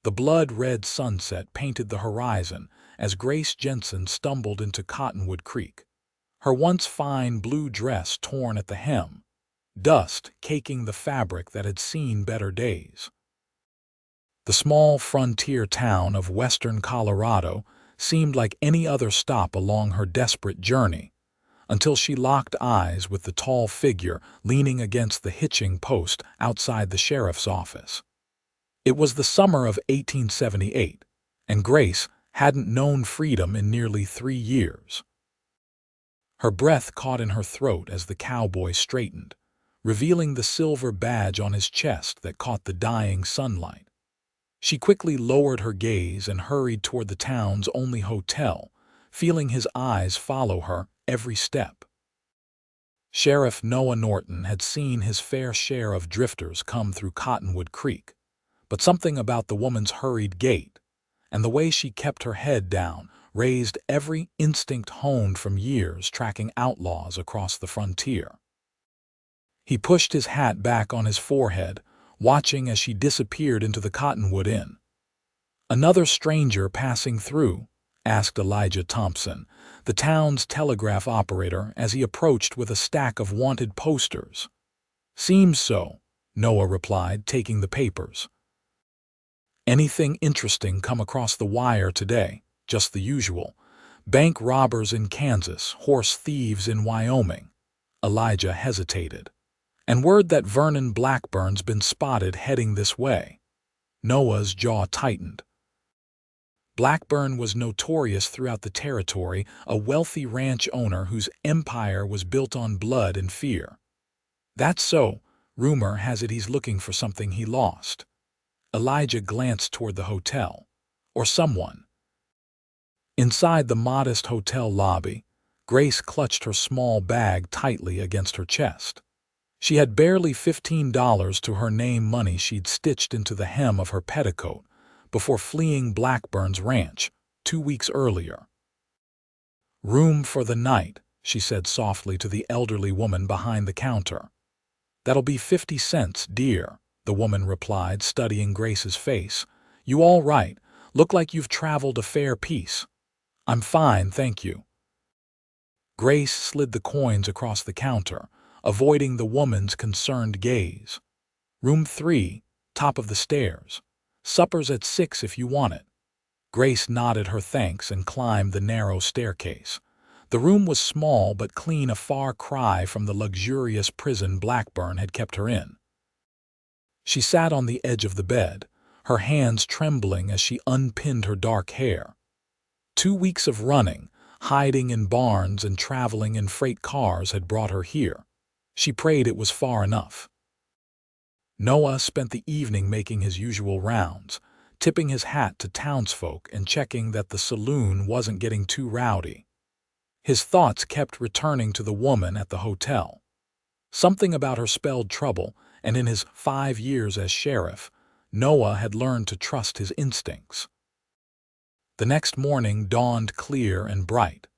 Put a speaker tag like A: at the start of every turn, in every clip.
A: The blood-red sunset painted the horizon as Grace Jenson stumbled into Cottonwood Creek, her once fine blue dress torn at the hem, dust caking the fabric that had seen better days. The small frontier town of western Colorado seemed like any other stop along her desperate journey, until she locked eyes with the tall figure leaning against the hitching post outside the sheriff's office. It was the summer of 1878, and Grace hadn't known freedom in nearly 3 years. Her breath caught in her throat as the cowboy straightened, revealing the silver badge on his chest that caught the dying sunlight. She quickly lowered her gaze and hurried toward the town's only hotel, feeling his eyes follow her every step. Sheriff Noah Norton had seen his fair share of drifters come through Cottonwood Creek, but something about the woman's hurried gait and the way she kept her head down raised every instinct honed from years tracking outlaws across the frontier. He pushed his hat back on his forehead, watching as she disappeared into the Cottonwood Inn. "Another stranger passing through?" asked Elijah Thompson, the town's telegraph operator, as he approached with a stack of wanted posters. "Seems so," Noah replied, taking the papers. "Anything interesting come across the wire today?" "Just the usual. Bank robbers in Kansas, horse thieves in Wyoming." Elijah hesitated. "And word that Vernon Blackburn's been spotted heading this way." Noah's jaw tightened. Blackburn was notorious throughout the territory, a wealthy ranch owner whose empire was built on blood and fear. "That's so. Rumor has it he's looking for something he lost." Elijah glanced toward the hotel. "Or someone." Inside the modest hotel lobby, Grace clutched her small bag tightly against her chest. She had barely $15 to her name, money she'd stitched into the hem of her petticoat before fleeing Blackburn's ranch 2 weeks earlier. "Room for the night," she said softly to the elderly woman behind the counter. "That'll be 50 cents, dear," the woman replied, studying Grace's face. "You all right? Look like you've traveled a fair piece." "I'm fine, thank you." Grace slid the coins across the counter, avoiding the woman's concerned gaze. "Room 3, top of the stairs. Supper's at 6 if you want it." Grace nodded her thanks and climbed the narrow staircase. The room was small but clean, a far cry from the luxurious prison Blackburn had kept her in. She sat on the edge of the bed, her hands trembling as she unpinned her dark hair. 2 weeks of running, hiding in barns and traveling in freight cars had brought her here. She prayed it was far enough. Noah spent the evening making his usual rounds, tipping his hat to townsfolk and checking that the saloon wasn't getting too rowdy. His thoughts kept returning to the woman at the hotel. Something about her spelled trouble, and in his 5 years as sheriff, Noah had learned to trust his instincts. The next morning dawned clear and bright.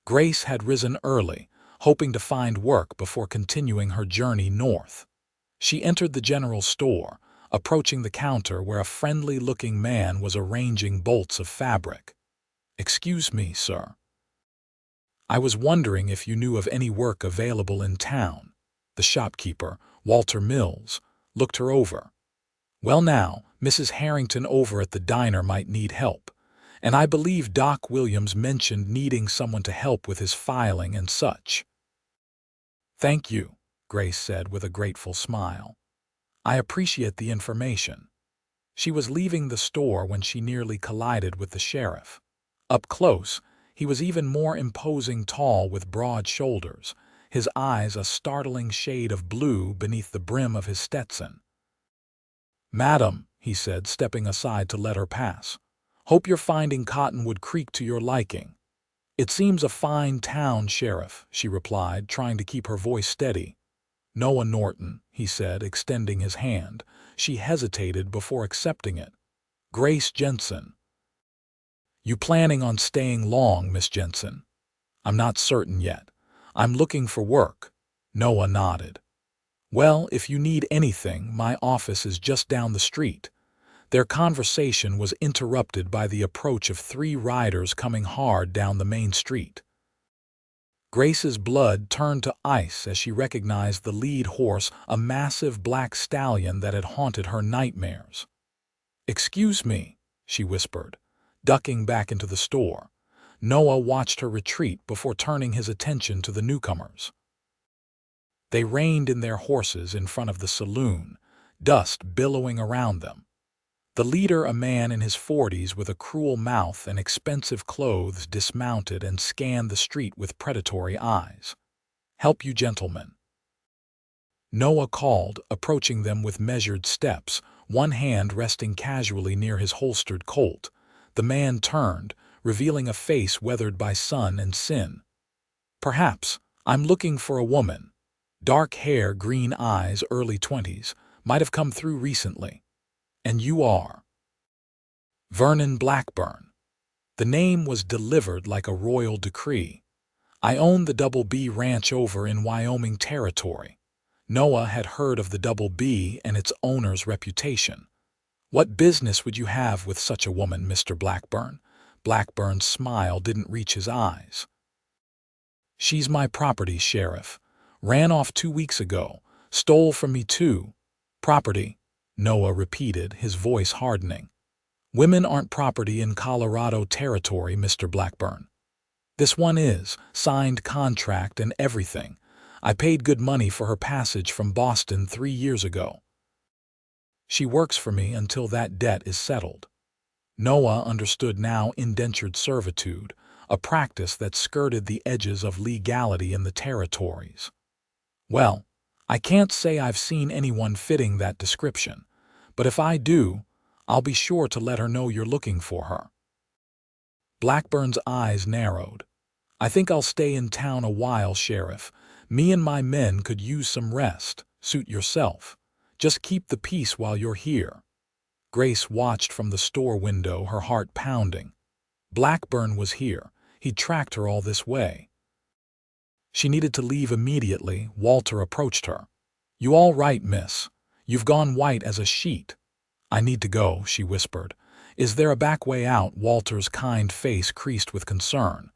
A: Grace had risen early, hoping to find work before continuing her journey north. She entered the general store, approaching the counter where a friendly-looking man was arranging bolts of fabric. "Excuse me, sir. I was wondering if you knew of any work available in town." The shopkeeper, Walter Mills, looked her over. "Well now, Mrs. Harrington over at the diner might need help, and I believe Doc Williams mentioned needing someone to help with his filing and such." "Thank you," Grace said with a grateful smile. "I appreciate the information." She was leaving the store when she nearly collided with the sheriff. Up close, he was even more imposing, tall with broad shoulders, his eyes a startling shade of blue beneath the brim of his Stetson. "Madam," he said, stepping aside to let her pass, "hope you're finding Cottonwood Creek to your liking." "It seems a fine town, Sheriff," she replied, trying to keep her voice steady. "Noah Norton," he said, extending his hand. She hesitated before accepting it. "Grace Jenson." "You planning on staying long, Miss Jenson?" "I'm not certain yet. I'm looking for work." Noah nodded. "Well, if you need anything, my office is just down the street. Their conversation was interrupted by the approach of 3 riders coming hard down the main street. Grace's blood turned to ice as she recognized the lead horse, a massive black stallion that had haunted her nightmares. "Excuse me," she whispered, ducking back into the store. Noah watched her retreat before turning his attention to the newcomers. They reined in their horses in front of the saloon, dust billowing around them. The leader, a man in his 40s with a cruel mouth and expensive clothes, dismounted and scanned the street with predatory eyes. "Help you gentlemen," Noah called, approaching them with measured steps, one hand resting casually near his holstered Colt. The man turned, revealing a face weathered by sun and sin. "Perhaps. I'm looking for a woman. Dark hair, green eyes, early 20s, might have come through recently. And you are?" "Vernon Blackburn." The name was delivered like a royal decree. "I own the Double B Ranch over in Wyoming Territory." Noah had heard of the Double B and its owner's reputation. "What business would you have with such a woman, Mr. Blackburn?" Blackburn's smile didn't reach his eyes. "She's my property, Sheriff. Ran off 2 weeks ago. Stole from me too." "Property," Noah repeated, his voice hardening. "Women aren't property in Colorado Territory, Mr. Blackburn. This one is, signed contract and everything. I paid good money for her passage from Boston 3 years ago. She works for me until that debt is settled." Noah understood now indentured servitude, a practice that skirted the edges of legality in the territories. "Well, I can't say I've seen anyone fitting that description, but if I do, I'll be sure to let her know you're looking for her." Blackburn's eyes narrowed. "I think I'll stay in town a while, Sheriff. Me and my men could use some rest. Suit yourself. Just keep the peace while you're here." Grace watched from the store window, her heart pounding. Blackburn was here. He'd tracked her all this way. She needed to leave immediately. Walter approached her. "You all right, miss? You've gone white as a sheet." "I need to go," she whispered. "Is there a back way out?" Walter's kind face creased with concern.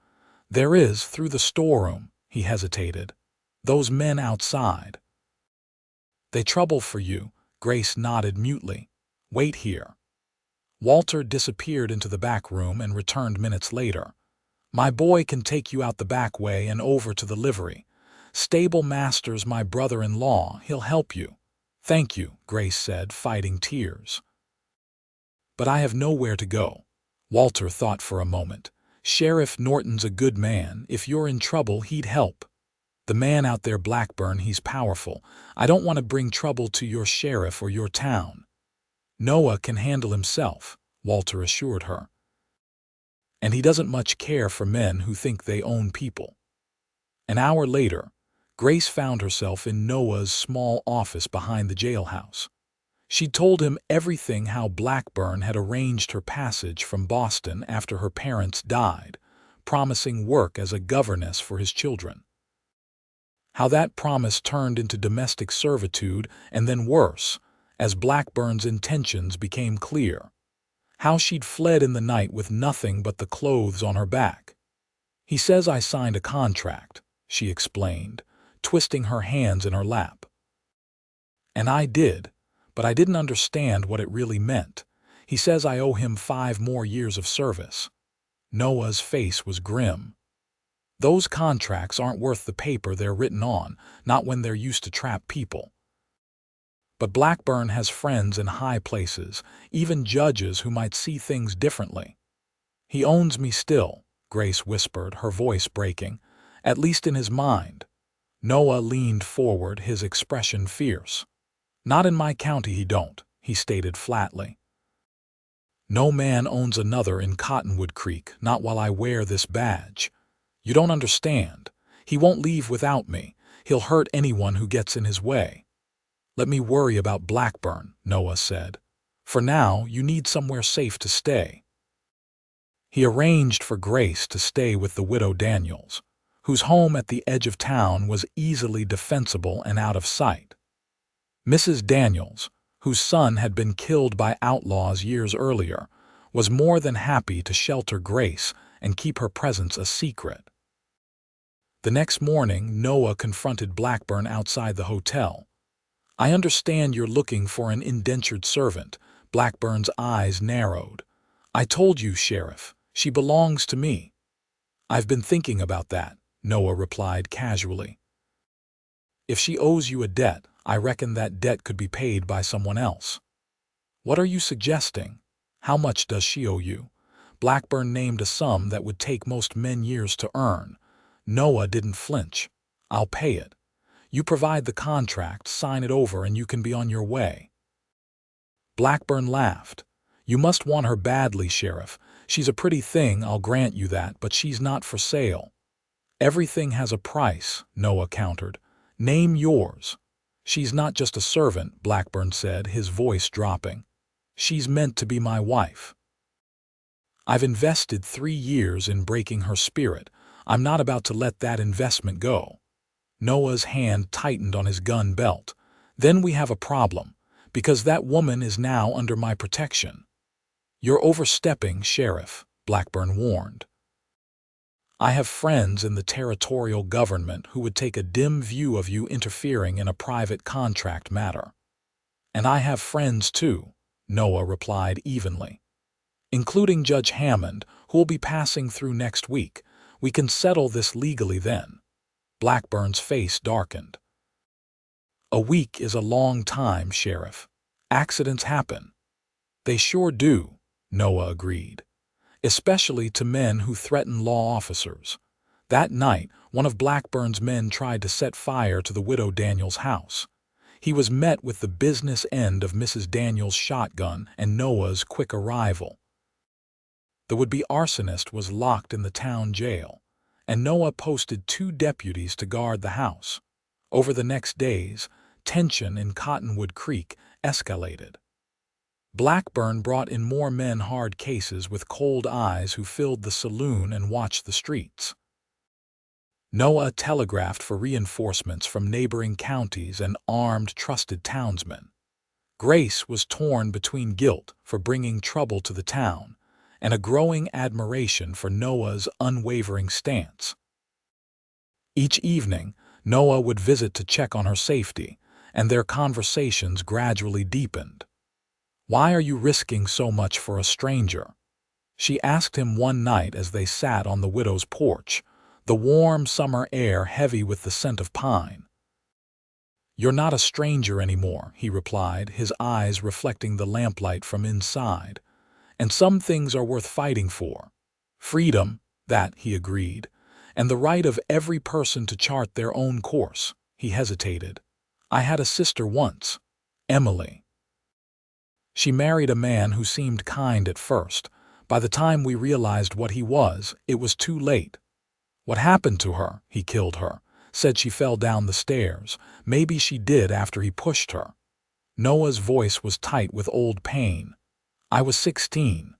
A: "There is, through the storeroom." He hesitated. "Those men outside." "They trouble for you." Grace nodded mutely. "Wait here." Walter disappeared into the back room and returned minutes later. "My boy can take you out the back way and over to the livery. Stable master's my brother-in-law. He'll help you." "Thank you," Grace said, fighting tears. "But I have nowhere to go." Walter thought for a moment. "Sheriff Norton's a good man. If you're in trouble, he'd help." "The man out there, Blackburn, he's powerful. I don't want to bring trouble to your sheriff or your town." "Noah can handle himself," Walter assured her. "And he doesn't much care for men who think they own people." An hour later, Grace found herself in Noah's small office behind the jailhouse. She told him everything: how Blackburn had arranged her passage from Boston after her parents died, promising work as a governess for his children. How that promise turned into domestic servitude, and then worse, as Blackburn's intentions became clear. How she'd fled in the night with nothing but the clothes on her back. "He says I signed a contract," she explained, twisting her hands in her lap. "And I did, but I didn't understand what it really meant. He says I owe him 5 more years of service." Noah's face was grim. "Those contracts aren't worth the paper they're written on, not when they're used to trap people." "But Blackburn has friends in high places, even judges who might see things differently." "He owns me still," Grace whispered, her voice breaking, "at least in his mind." Noah leaned forward, his expression fierce. "Not in my county he don't," he stated flatly. "No man owns another in Cottonwood Creek, not while I wear this badge. You don't understand. He won't leave without me. He'll hurt anyone who gets in his way." "Let me worry about Blackburn," Noah said. "For now, you need somewhere safe to stay." He arranged for Grace to stay with the widow Daniels, whose home at the edge of town was easily defensible and out of sight. Mrs. Daniels, whose son had been killed by outlaws years earlier, was more than happy to shelter Grace and keep her presence a secret. The next morning, Noah confronted Blackburn outside the hotel. "I understand you're looking for an indentured servant." Blackburn's eyes narrowed. "I told you, Sheriff, she belongs to me." "I've been thinking about that," Noah replied casually. "If she owes you a debt, I reckon that debt could be paid by someone else." "What are you suggesting? How much does she owe you?" Blackburn named a sum that would take most men years to earn. Noah didn't flinch. "I'll pay it. You provide the contract, sign it over, and you can be on your way." Blackburn laughed. "You must want her badly, Sheriff. She's a pretty thing, I'll grant you that, but she's not for sale." "Everything has a price," Noah countered. "Name yours." "She's not just a servant," Blackburn said, his voice dropping. "She's meant to be my wife. I've invested 3 years in breaking her spirit. I'm not about to let that investment go." Noah's hand tightened on his gun belt. "Then we have a problem, because that woman is now under my protection." "You're overstepping, Sheriff," Blackburn warned. "I have friends in the territorial government who would take a dim view of you interfering in a private contract matter." "And I have friends too," Noah replied evenly. "Including Judge Hammond, who will be passing through next week. We can settle this legally then." Blackburn's face darkened. "A week is a long time, Sheriff. Accidents happen." "They sure do," Noah agreed. "Especially to men who threaten law officers. That night, one of Blackburn's men tried to set fire to the widow Daniels' house. He was met with the business end of Mrs. Daniels' shotgun and Noah's quick arrival. The would-be arsonist was locked in the town jail, and Noah posted 2 deputies to guard the house. Over the next days, tension in Cottonwood Creek escalated. Blackburn brought in more men hard cases with cold eyes who filled the saloon and watched the streets. Noah telegraphed for reinforcements from neighboring counties and armed trusted townsmen. Grace was torn between guilt for bringing trouble to the town and a growing admiration for Noah's unwavering stance. Each evening, Noah would visit to check on her safety, and their conversations gradually deepened. "Why are you risking so much for a stranger?" she asked him one night as they sat on the widow's porch, the warm summer air heavy with the scent of pine. "You're not a stranger anymore," he replied, his eyes reflecting the lamplight from inside. "And some things are worth fighting for. Freedom, that," he agreed, "and the right of every person to chart their own course." He hesitated. "I had a sister once, Emily. She married a man who seemed kind at first. By the time we realized what he was, it was too late." "What happened to her?" "He killed her. Said she fell down the stairs. Maybe she did after he pushed her." Noah's voice was tight with old pain. "I was 16.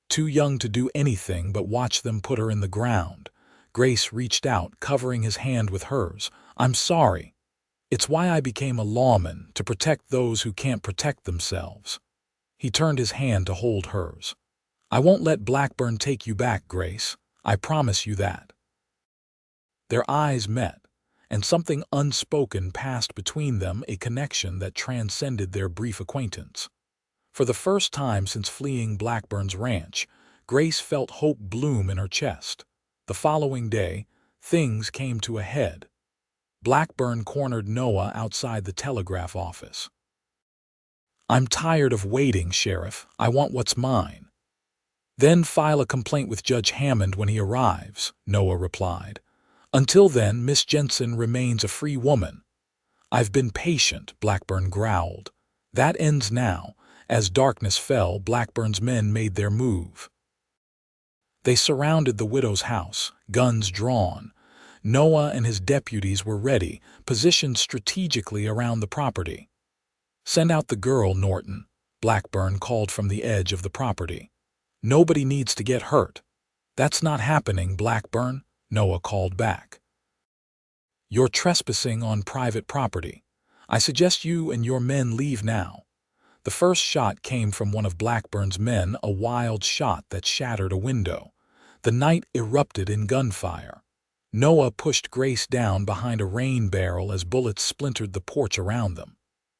A: Too young to do anything but watch them put her in the ground." Grace reached out, covering his hand with hers. "I'm sorry. It's why I became a lawman, to protect those who can't protect themselves." He turned his hand to hold hers. "I won't let Blackburn take you back, Grace. I promise you that." Their eyes met, and something unspoken passed between them, a connection that transcended their brief acquaintance. For the first time since fleeing Blackburn's ranch, Grace felt hope bloom in her chest. The following day, things came to a head. Blackburn cornered Noah outside the telegraph office. "I'm tired of waiting, Sheriff. I want what's mine." "Then file a complaint with Judge Hammond when he arrives," Noah replied. "Until then, Miss Jenson remains a free woman." "I've been patient," Blackburn growled. "That ends now." As darkness fell, Blackburn's men made their move. They surrounded the widow's house, guns drawn. Noah and his deputies were ready, positioned strategically around the property. "Send out the girl, Norton," Blackburn called from the edge of the property. "Nobody needs to get hurt." "That's not happening, Blackburn," Noah called back. "You're trespassing on private property. I suggest you and your men leave now." The first shot came from one of Blackburn's men, a wild shot that shattered a window. The night erupted in gunfire. Noah pushed Grace down behind a rain barrel as bullets splintered the porch around them.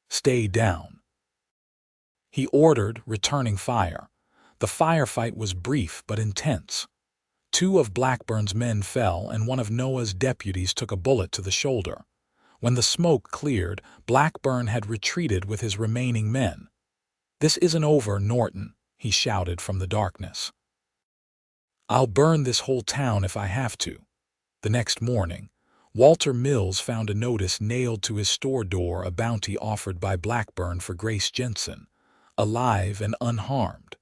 A: "Stay down," he ordered, returning fire. The firefight was brief but intense. Two of Blackburn's men fell, and one of Noah's deputies took a bullet to the shoulder. When the smoke cleared, Blackburn had retreated with his remaining men. "This isn't over, Norton," he shouted from the darkness. "I'll burn this whole town if I have to." The next morning, Walter Mills found a notice nailed to his store door, a bounty offered by Blackburn for Grace Jenson, alive and unharmed.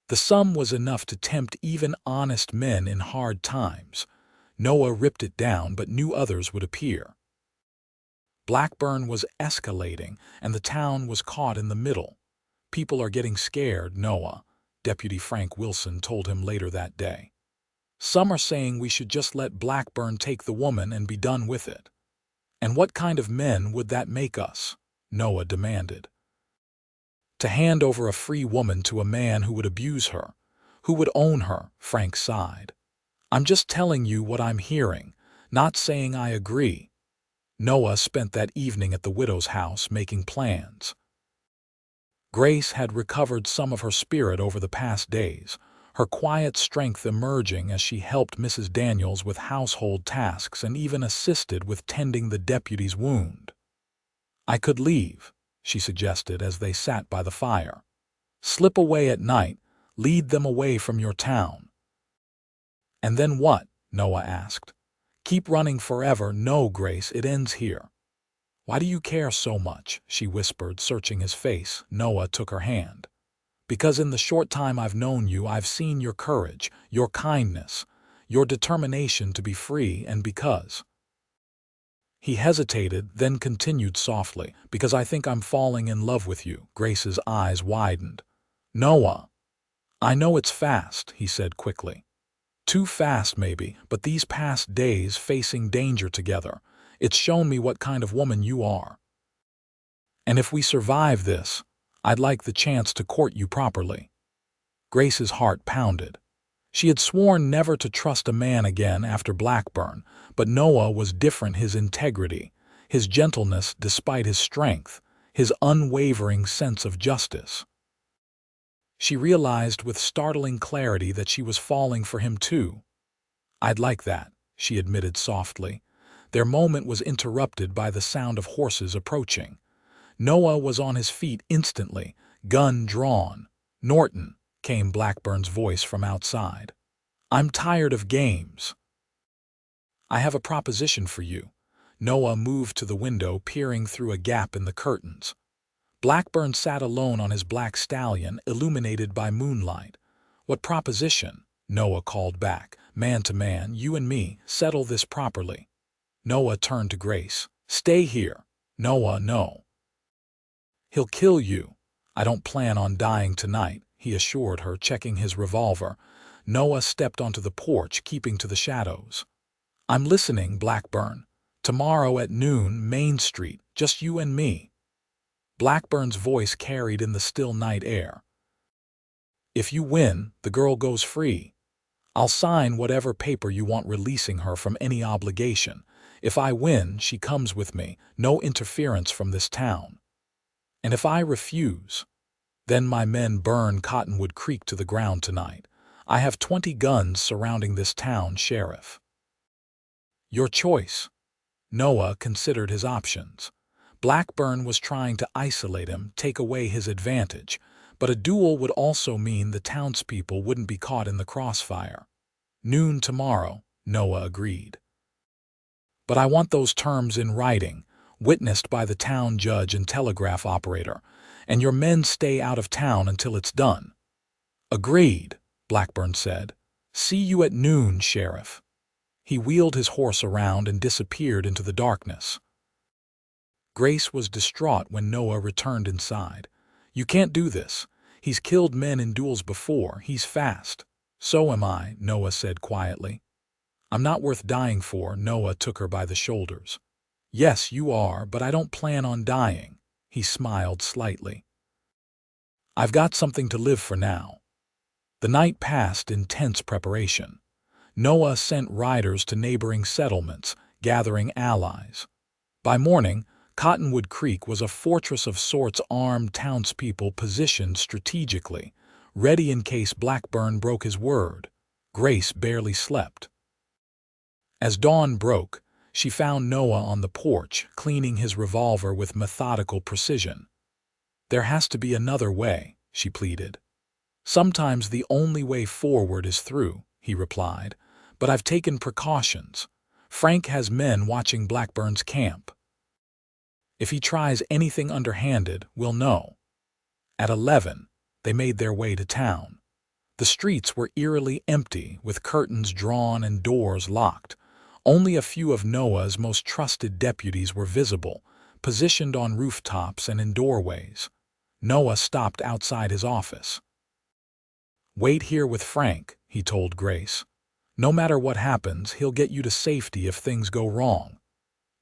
A: The sum was enough to tempt even honest men in hard times. Noah ripped it down, but knew others would appear. Blackburn was escalating, and the town was caught in the middle. "People are getting scared, Noah," Deputy Frank Wilson told him later that day. "Some are saying we should just let Blackburn take the woman and be done with it." "And what kind of men would that make us?" Noah demanded. "To hand over a free woman to a man who would abuse her, who would own her," Frank sighed. "I'm just telling you what I'm hearing, not saying I agree." Noah spent that evening at the widow's house making plans. Grace had recovered some of her spirit over the past days, her quiet strength emerging as she helped Mrs. Daniels with household tasks and even assisted with tending the deputy's wound. "I could leave," she suggested as they sat by the fire. "Slip away at night, lead them away from your town." "And then what?" Noah asked. "Keep running forever?" "No, Grace, it ends here." "Why do you care so much?" she whispered, searching his face. Noah took her hand. "Because in the short time I've known you, I've seen your courage, your kindness, your determination to be free, and because—" He hesitated, then continued softly, "because I think I'm falling in love with you." Grace's eyes widened. "Noah." "I know it's fast," he said quickly. "Too fast, maybe, but these past days facing danger together, it's shown me what kind of woman you are. And if we survive this, I'd like the chance to court you properly." Grace's heart pounded. She had sworn never to trust a man again after Blackburn, but Noah was different. His integrity, his gentleness despite his strength, his unwavering sense of justice. She realized with startling clarity that she was falling for him too. "I'd like that," she admitted softly. Their moment was interrupted by the sound of horses approaching. Noah was on his feet instantly, gun drawn. "Norton," came Blackburn's voice from outside. "I'm tired of games. I have a proposition for you." Noah moved to the window, peering through a gap in the curtains. Blackburn sat alone on his black stallion, illuminated by moonlight. "What proposition?" Noah called back. "Man to man, you and me, settle this properly." Noah turned to Grace. "Stay here." "Noah, no." "He'll kill you." "I don't plan on dying tonight," he assured her, checking his revolver. Noah stepped onto the porch, keeping to the shadows. "I'm listening, Blackburn. Tomorrow at noon, Main Street, just you and me." Blackburn's voice carried in the still night air. "If you win, the girl goes free. I'll sign whatever paper you want releasing her from any obligation. If I win, she comes with me, no interference from this town. And if I refuse, then my men burn Cottonwood Creek to the ground tonight. I have 20 guns surrounding this town, Sheriff." "Your choice." Noah considered his options. Blackburn was trying to isolate him, take away his advantage, but a duel would also mean the townspeople wouldn't be caught in the crossfire. "Noon tomorrow," Noah agreed. "But I want those terms in writing, witnessed by the town judge and telegraph operator, and your men stay out of town until it's done." "Agreed," Blackburn said. "See you at noon, Sheriff." He wheeled his horse around and disappeared into the darkness. Grace was distraught when Noah returned inside. "You can't do this. He's killed men in duels before. He's fast." "So am I," Noah said quietly. "I'm not worth dying for." Noah took her by the shoulders. Yes, you are, but I don't plan on dying. He smiled slightly. I've got something to live for now. The night passed in tense preparation. Noah sent riders to neighboring settlements, gathering allies. By morning, Cottonwood Creek was a fortress of sorts, armed townspeople positioned strategically, ready in case Blackburn broke his word. Grace barely slept. As dawn broke, she found Noah on the porch, cleaning his revolver with methodical precision. There has to be another way, she pleaded. Sometimes the only way forward is through, he replied, but I've taken precautions. Frank has men watching Blackburn's camp. If he tries anything underhanded, we'll know. At 11, they made their way to town. The streets were eerily empty, with curtains drawn and doors locked. Only a few of Noah's most trusted deputies were visible, positioned on rooftops and in doorways. Noah stopped outside his office. Wait here with Frank, he told Grace. No matter what happens, he'll get you to safety if things go wrong.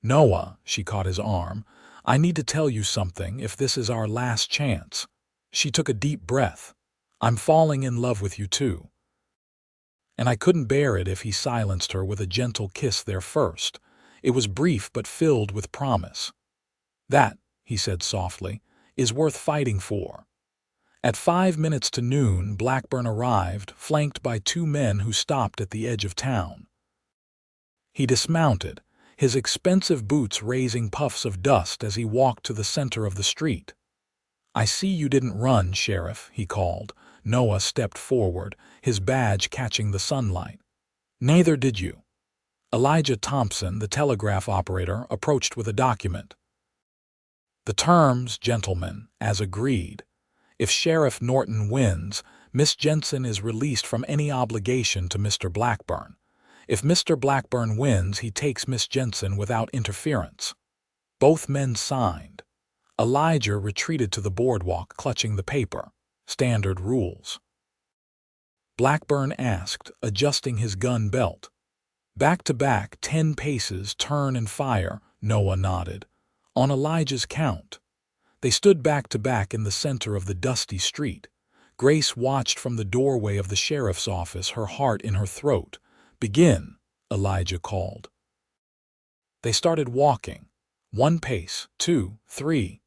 A: Noah, she caught his arm, I need to tell you something if this is our last chance. She took a deep breath. I'm falling in love with you too. And I couldn't bear it if he silenced her with a gentle kiss there first. It was brief but filled with promise. That, he said softly, is worth fighting for. At 5 minutes to noon, Blackburn arrived, flanked by 2 men who stopped at the edge of town. He dismounted, his expensive boots raising puffs of dust as he walked to the center of the street. I see you didn't run, Sheriff, he called. Noah stepped forward, his badge catching the sunlight. Neither did you. Elijah Thompson, the telegraph operator, approached with a document. The terms, gentlemen, as agreed. If Sheriff Norton wins, Miss Jenson is released from any obligation to Mr. Blackburn. If Mr. Blackburn wins, he takes Miss Jenson without interference. Both men signed. Elijah retreated to the boardwalk, clutching the paper. Standard rules. Blackburn asked, adjusting his gun belt. Back to back, 10 paces, turn and fire, Noah nodded. On Elijah's count. They stood back to back in the center of the dusty street. Grace watched from the doorway of the sheriff's office, her heart in her throat. Begin, Elijah called. They started walking. 1 pace, 2, 3.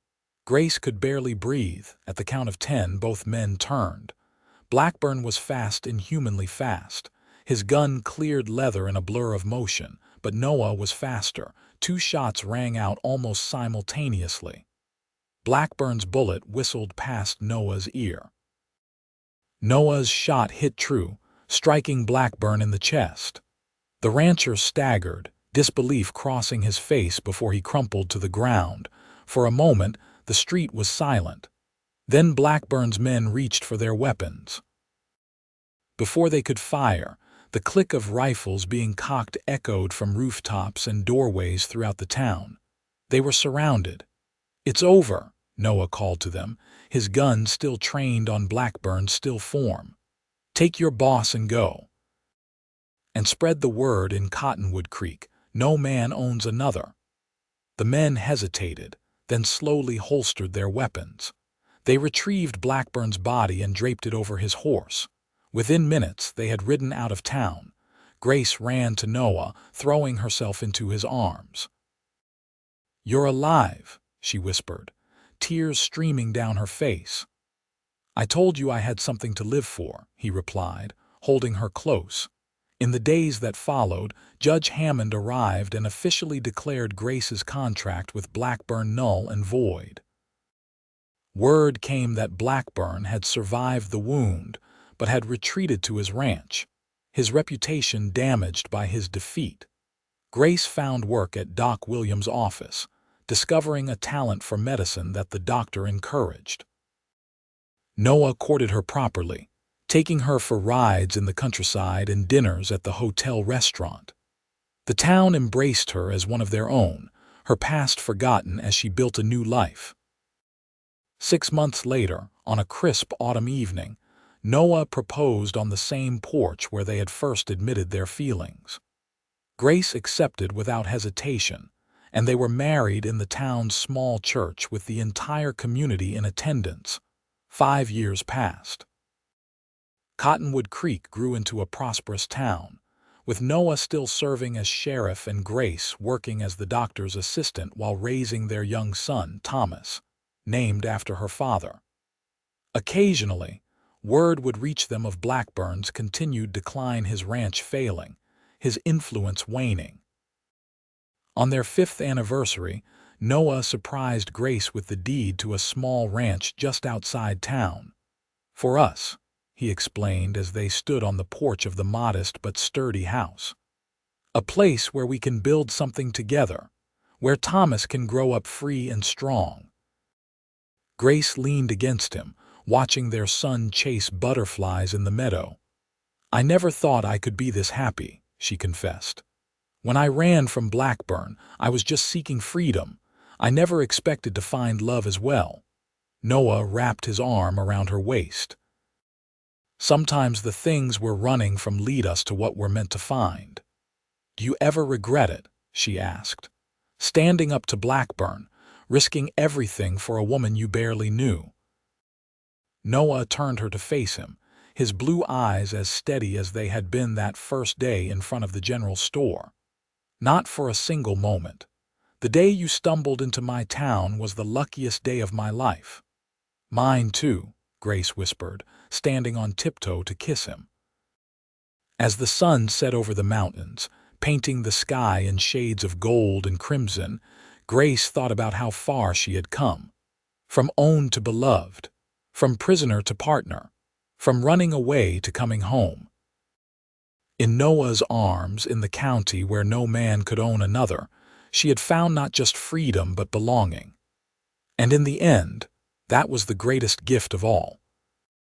A: Grace could barely breathe. At the count of 10, both men turned. Blackburn was fast, inhumanly fast. His gun cleared leather in a blur of motion, but Noah was faster. 2 shots rang out almost simultaneously. Blackburn's bullet whistled past Noah's ear. Noah's shot hit true, striking Blackburn in the chest. The rancher staggered, disbelief crossing his face before he crumpled to the ground. For a moment, the street was silent. Then Blackburn's men reached for their weapons. Before they could fire, the click of rifles being cocked echoed from rooftops and doorways throughout the town. They were surrounded. It's over, Noah called to them, his gun still trained on Blackburn's still form. Take your boss and go. And spread the word in Cottonwood Creek, no man owns another. The men hesitated, then slowly holstered their weapons. They retrieved Blackburn's body and draped it over his horse. Within minutes, they had ridden out of town. Grace ran to Noah, throwing herself into his arms. You're alive, she whispered, tears streaming down her face. I told you I had something to live for, he replied, holding her close. In the days that followed, Judge Hammond arrived and officially declared Grace's contract with Blackburn null and void. Word came that Blackburn had survived the wound, but had retreated to his ranch, his reputation damaged by his defeat. Grace found work at Doc Williams' office, discovering a talent for medicine that the doctor encouraged. Noah courted her properly, taking her for rides in the countryside and dinners at the hotel restaurant. The town embraced her as one of their own, her past forgotten as she built a new life. 6 months later, on a crisp autumn evening, Noah proposed on the same porch where they had first admitted their feelings. Grace accepted without hesitation, and they were married in the town's small church with the entire community in attendance. 5 years passed. Cottonwood Creek grew into a prosperous town, with Noah still serving as sheriff and Grace working as the doctor's assistant while raising their young son, Thomas, named after her father. Occasionally, word would reach them of Blackburn's continued decline, his ranch failing, his influence waning. On their 5th anniversary, Noah surprised Grace with the deed to a small ranch just outside town. "For us," he explained as they stood on the porch of the modest but sturdy house. "A place where we can build something together, where Thomas can grow up free and strong." Grace leaned against him, watching their son chase butterflies in the meadow. "I never thought I could be this happy," she confessed. "When I ran from Blackburn, I was just seeking freedom. I never expected to find love as well." Noah wrapped his arm around her waist. "Sometimes the things we're running from lead us to what we're meant to find." "Do you ever regret it?" she asked. "Standing up to Blackburn, risking everything for a woman you barely knew." Noah turned her to face him, his blue eyes as steady as they had been that first day in front of the general store. "Not for a single moment. The day you stumbled into my town was the luckiest day of my life." "Mine too," Grace whispered, standing on tiptoe to kiss him. As the sun set over the mountains, painting the sky in shades of gold and crimson, Grace thought about how far she had come. From owned to beloved, from prisoner to partner, from running away to coming home. In Noah's arms, in the county where no man could own another, she had found not just freedom but belonging. And in the end, that was the greatest gift of all.